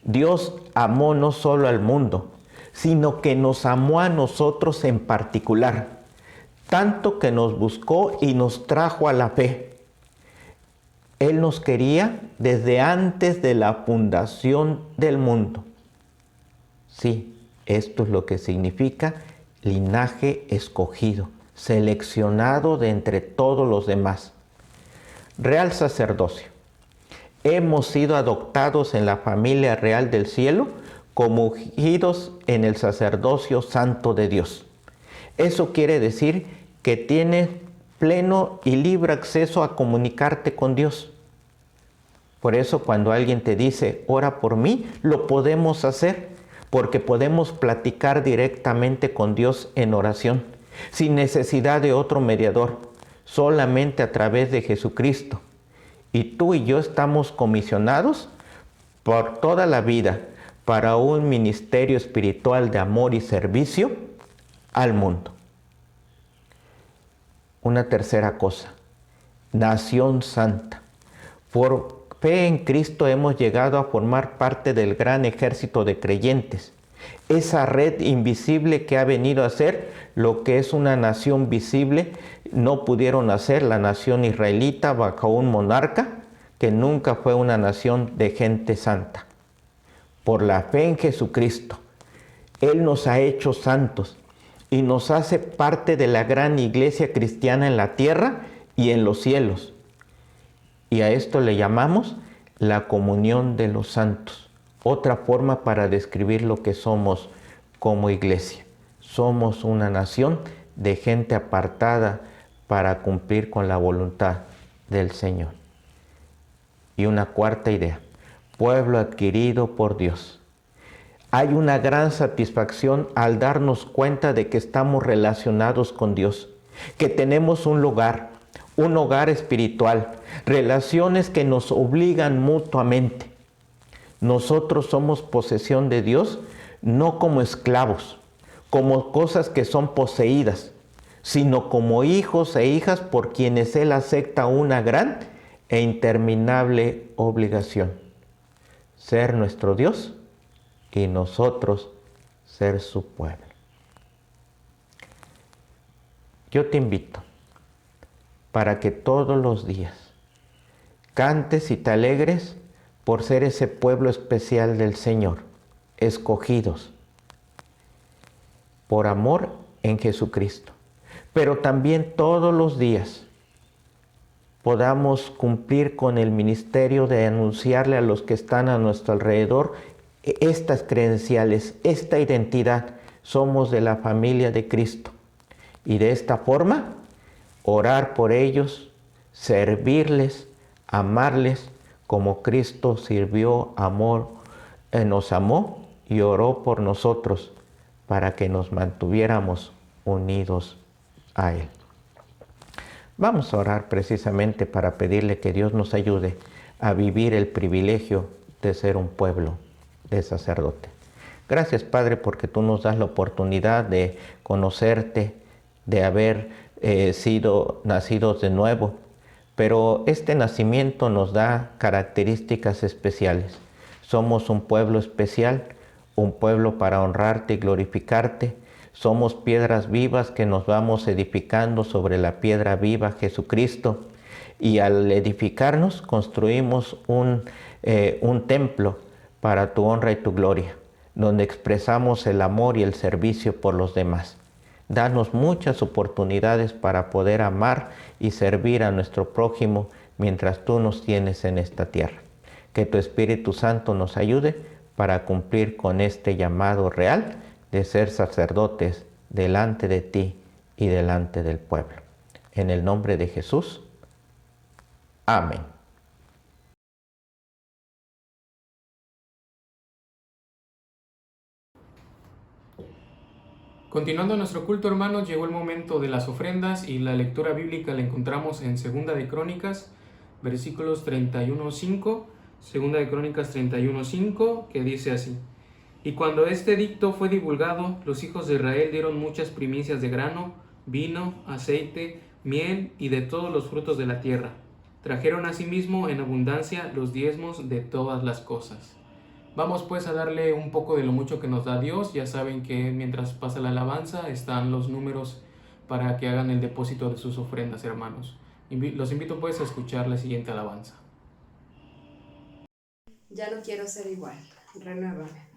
Speaker 4: Dios amó no solo al mundo, sino que nos amó a nosotros en particular, tanto que nos buscó y nos trajo a la fe. Él nos quería desde antes de la fundación del mundo. Sí, esto es lo que significa linaje escogido, seleccionado de entre todos los demás. Real sacerdocio. Hemos sido adoptados en la familia real del cielo como ungidos en el sacerdocio santo de Dios. Eso quiere decir que tienes pleno y libre acceso a comunicarte con Dios. Por eso cuando alguien te dice, ora por mí, lo podemos hacer, porque podemos platicar directamente con Dios en oración, sin necesidad de otro mediador, solamente a través de Jesucristo. Y tú y yo estamos comisionados por toda la vida para un ministerio espiritual de amor y servicio al mundo. Una tercera cosa, nación santa. Por fe en Cristo hemos llegado a formar parte del gran ejército de creyentes, esa red invisible que ha venido a ser lo que es una nación visible. No pudieron hacer la nación israelita bajo un monarca que nunca fue una nación de gente santa. Por la fe en Jesucristo, Él nos ha hecho santos y nos hace parte de la gran iglesia cristiana en la tierra y en los cielos. Y a esto le llamamos la comunión de los santos. Otra forma para describir lo que somos como iglesia. Somos una nación de gente apartada para cumplir con la voluntad del Señor. Y una cuarta idea, pueblo adquirido por Dios. Hay una gran satisfacción al darnos cuenta de que estamos relacionados con Dios, que tenemos un hogar espiritual, relaciones que nos obligan mutuamente. Nosotros somos posesión de Dios, no como esclavos, como cosas que son poseídas, sino como hijos e hijas por quienes Él acepta una gran e interminable obligación. Ser nuestro Dios y nosotros ser su pueblo. Yo te invito para que todos los días cantes y te alegres por ser ese pueblo especial del Señor, escogidos por amor en Jesucristo. Pero también todos los días podamos cumplir con el ministerio de anunciarle a los que están a nuestro alrededor estas credenciales, esta identidad. Somos de la familia de Cristo. Y de esta forma, orar por ellos, servirles, amarles como Cristo nos amó y oró por nosotros para que nos mantuviéramos unidos a Él. Vamos a orar precisamente para pedirle que Dios nos ayude a vivir el privilegio de ser un pueblo de sacerdote. Gracias, Padre, porque tú nos das la oportunidad de conocerte, de haber sido nacidos de nuevo, pero este nacimiento nos da características especiales. Somos un pueblo especial, un pueblo para honrarte y glorificarte. Somos piedras vivas que nos vamos edificando sobre la piedra viva, Jesucristo, y al edificarnos construimos un templo para tu honra y tu gloria, donde expresamos el amor y el servicio por los demás. Danos muchas oportunidades para poder amar y servir a nuestro prójimo mientras tú nos tienes en esta tierra. Que tu Espíritu Santo nos ayude para cumplir con este llamado real de ser sacerdotes delante de ti y delante del pueblo. En el nombre de Jesús. Amén.
Speaker 1: Continuando nuestro culto, hermanos, llegó el momento de las ofrendas y la lectura bíblica la encontramos en Segunda de Crónicas, versículos 31:5, Segunda de Crónicas 31:5, que dice así: Y cuando este edicto fue divulgado, los hijos de Israel dieron muchas primicias de grano, vino, aceite, miel y de todos los frutos de la tierra. Trajeron asimismo en abundancia los diezmos de todas las cosas. Vamos pues a darle un poco de lo mucho que nos da Dios. Ya saben que mientras pasa la alabanza están los números para que hagan el depósito de sus ofrendas, hermanos. Los invito pues a escuchar la siguiente alabanza.
Speaker 3: Ya no quiero ser igual, renuévame.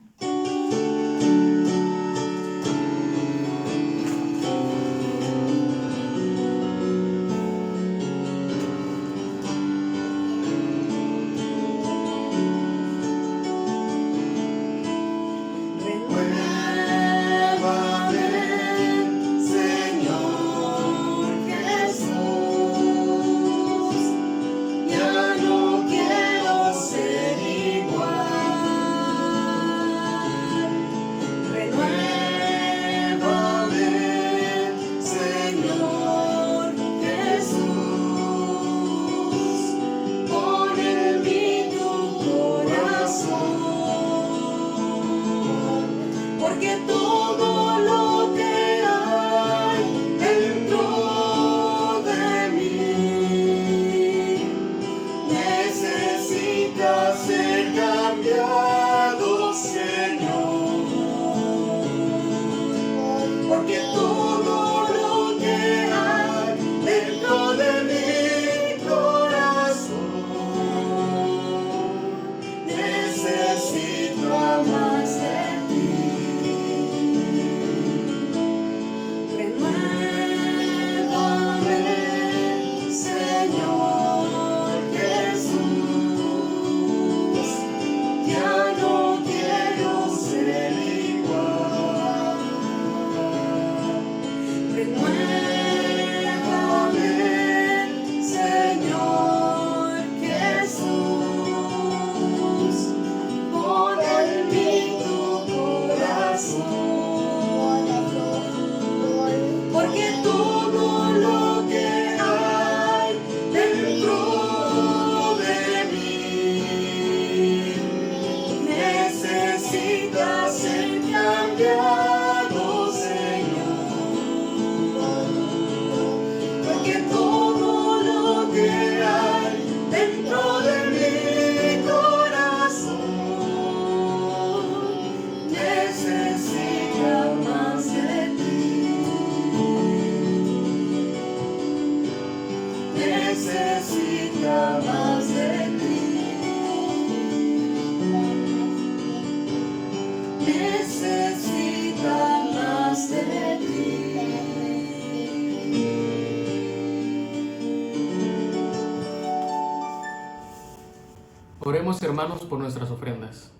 Speaker 1: Oremos, hermanos, por nuestras ofrendas.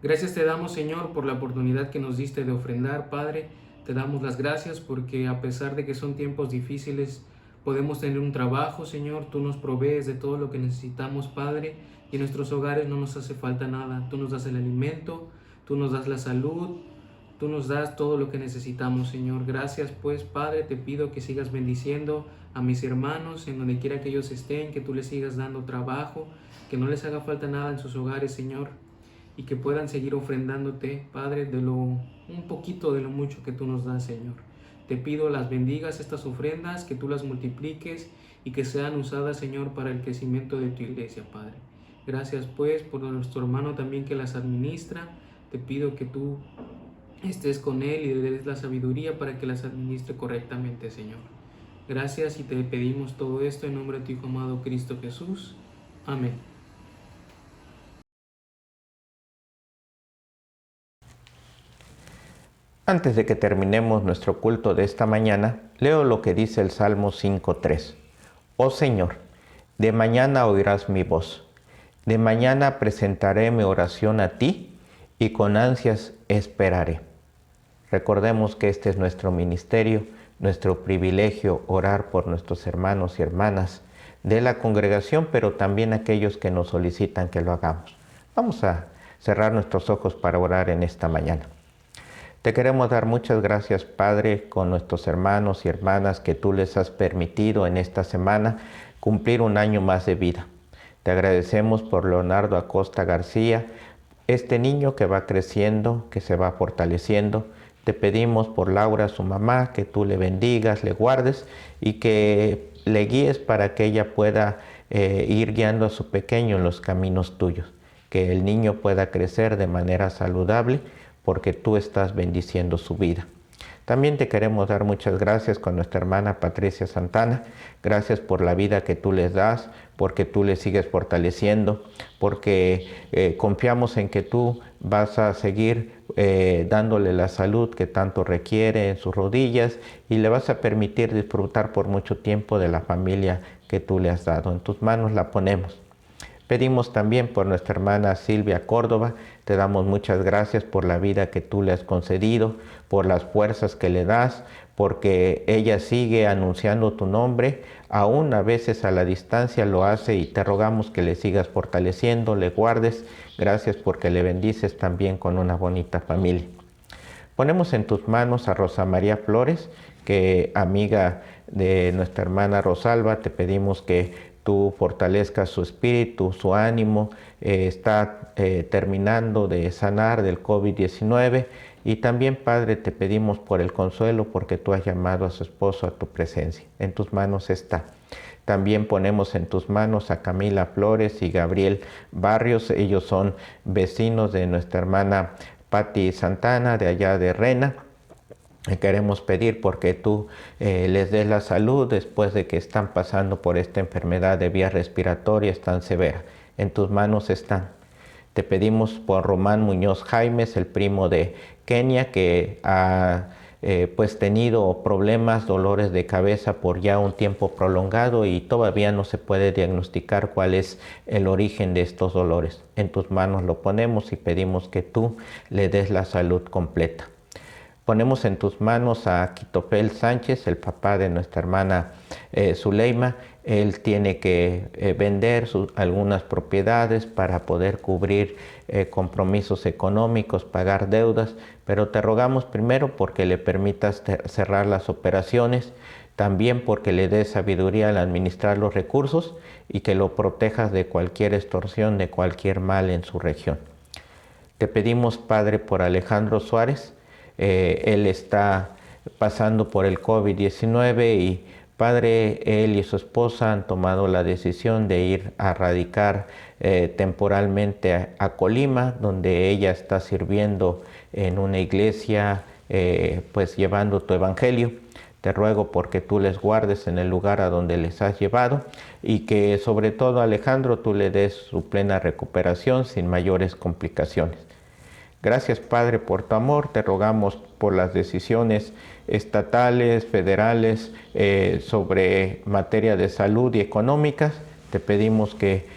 Speaker 1: Gracias te damos, Señor, por la oportunidad que nos diste de ofrendar, Padre. Te damos las gracias porque a pesar de que son tiempos difíciles, podemos tener un trabajo, Señor. Tú nos provees de todo lo que necesitamos, Padre, y en nuestros hogares no nos hace falta nada. Tú nos das el alimento, tú nos das la salud, tú nos das todo lo que necesitamos, Señor. Gracias, pues, Padre, te pido que sigas bendiciendo a mis hermanos en donde quiera que ellos estén, que tú les sigas dando trabajo, que no les haga falta nada en sus hogares, Señor, y que puedan seguir ofrendándote, Padre, un poquito de lo mucho que tú nos das, Señor. Te pido las bendigas estas ofrendas, que tú las multipliques y que sean usadas, Señor, para el crecimiento de tu iglesia, Padre. Gracias, pues, por nuestro hermano también que las administra. Te pido que tú estés con él y le des la sabiduría para que las administre correctamente, Señor. Gracias y te pedimos todo esto en nombre de tu Hijo amado Cristo Jesús. Amén.
Speaker 4: Antes de que terminemos nuestro culto de esta mañana, leo lo que dice el Salmo 5:3. Oh Señor, de mañana oirás mi voz. De mañana presentaré mi oración a ti y con ansias esperaré. Recordemos que este es nuestro ministerio, nuestro privilegio, orar por nuestros hermanos y hermanas de la congregación, pero también aquellos que nos solicitan que lo hagamos. Vamos a cerrar nuestros ojos para orar en esta mañana. Te queremos dar muchas gracias, Padre, con nuestros hermanos y hermanas que tú les has permitido en esta semana cumplir un año más de vida. Te agradecemos por Leonardo Acosta García, este niño que va creciendo, que se va fortaleciendo. Te pedimos por Laura, su mamá, que tú le bendigas, le guardes y que le guíes para que ella pueda ir guiando a su pequeño en los caminos tuyos. Que el niño pueda crecer de manera saludable porque tú estás bendiciendo su vida. También te queremos dar muchas gracias con nuestra hermana Patricia Santana. Gracias por la vida que tú les das, porque tú les sigues fortaleciendo, porque confiamos en que tú vas a seguir dándole la salud que tanto requiere en sus rodillas y le vas a permitir disfrutar por mucho tiempo de la familia que tú le has dado. En tus manos la ponemos. Pedimos también por nuestra hermana Silvia Córdoba. Te damos muchas gracias por la vida que tú le has concedido, por las fuerzas que le das, porque ella sigue anunciando tu nombre, aún a veces a la distancia lo hace y te rogamos que le sigas fortaleciendo, le guardes. Gracias porque le bendices también con una bonita familia. Ponemos en tus manos a Rosa María Flores, que amiga de nuestra hermana Rosalba, te pedimos que tú fortalezcas su espíritu, su ánimo, está terminando de sanar del COVID-19 y también, Padre, te pedimos por el consuelo porque tú has llamado a su esposo a tu presencia. En tus manos está. También ponemos en tus manos a Camila Flores y Gabriel Barrios. Ellos son vecinos de nuestra hermana Patti Santana de allá de Rena. Queremos pedir porque tú les des la salud después de que están pasando por esta enfermedad de vías respiratorias tan severa. En tus manos están. Te pedimos por Román Muñoz Jaimes, el primo de Kenia, que ha pues tenido problemas, dolores de cabeza por ya un tiempo prolongado y todavía no se puede diagnosticar cuál es el origen de estos dolores. En tus manos lo ponemos y pedimos que tú le des la salud completa. Ponemos en tus manos a Quitofel Sánchez, el papá de nuestra hermana Zuleima. Él tiene que vender algunas propiedades para poder cubrir compromisos económicos, pagar deudas, pero te rogamos primero porque le permitas cerrar las operaciones, también porque le des sabiduría al administrar los recursos y que lo protejas de cualquier extorsión, de cualquier mal en su región. Te pedimos, Padre, por Alejandro Suárez. Él está pasando por el COVID-19 y, Padre, él y su esposa han tomado la decisión de ir a radicar temporalmente a Colima, donde ella está sirviendo en una iglesia, pues llevando tu evangelio. Te ruego porque tú les guardes en el lugar a donde les has llevado y que sobre todo a Alejandro tú le des su plena recuperación sin mayores complicaciones. Gracias, Padre, por tu amor. Te rogamos por las decisiones estatales, federales, sobre materia de salud y económicas. Te pedimos que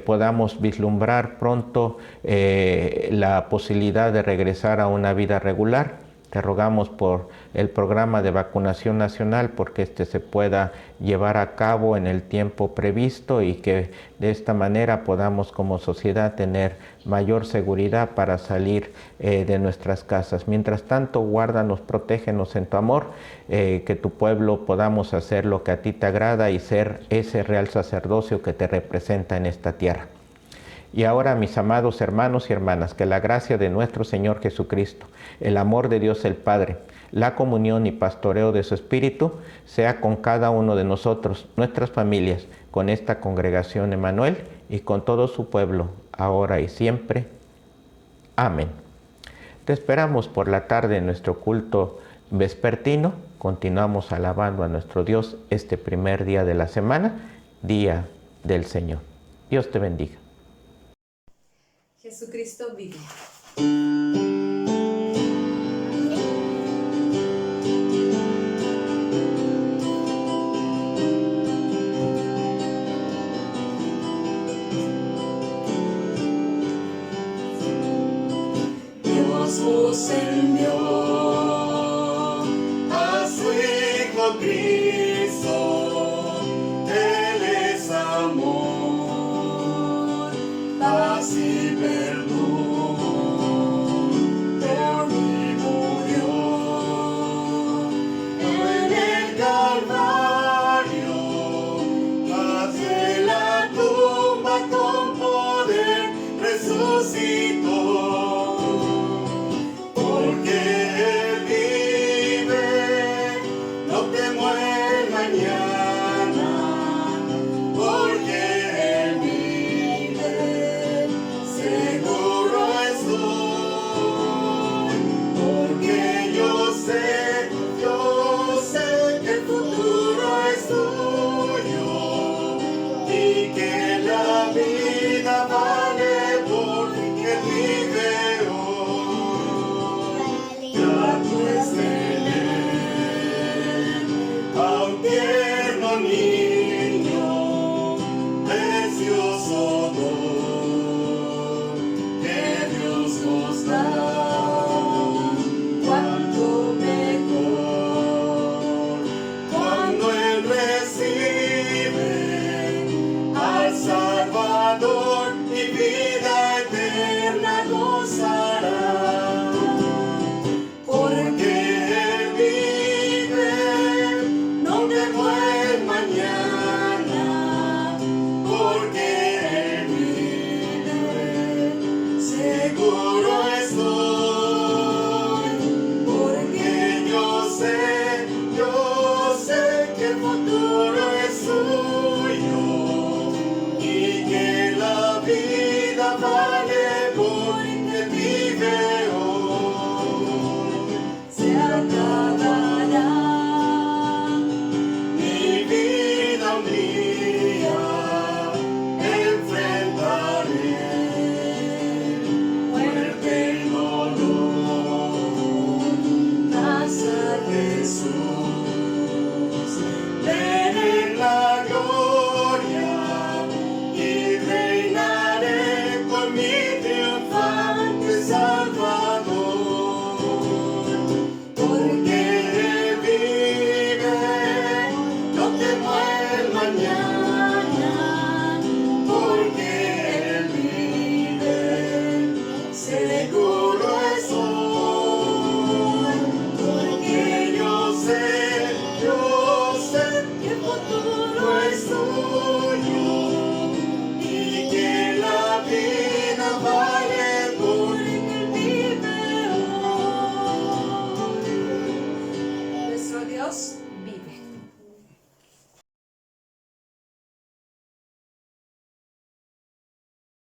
Speaker 4: podamos vislumbrar pronto la posibilidad de regresar a una vida regular. Te rogamos por el programa de vacunación nacional, porque se pueda llevar a cabo en el tiempo previsto y que de esta manera podamos como sociedad tener mayor seguridad para salir de nuestras casas. Mientras tanto, guárdanos, protégenos en tu amor, que tu pueblo podamos hacer lo que a ti te agrada y ser ese real sacerdocio que te representa en esta tierra. Y ahora, mis amados hermanos y hermanas, que la gracia de nuestro Señor Jesucristo, el amor de Dios el Padre, la comunión y pastoreo de su Espíritu, sea con cada uno de nosotros, nuestras familias, con esta congregación Emmanuel y con todo su pueblo, ahora y siempre. Amén. Te esperamos por la tarde en nuestro culto vespertino. Continuamos alabando a nuestro Dios este primer día de la semana, Día del Señor. Dios te bendiga.
Speaker 3: Jesucristo vive.
Speaker 2: Dios os envió a su Hijo Cristo, Él es amor, paz y perdón, por mí murió en el Calvario, hacia la tumba con poder resucitó. Porque Él vive, no temo el mañana. Porque Él vive, seguro estoy. Porque yo sé que el futuro es tuyo y que la vida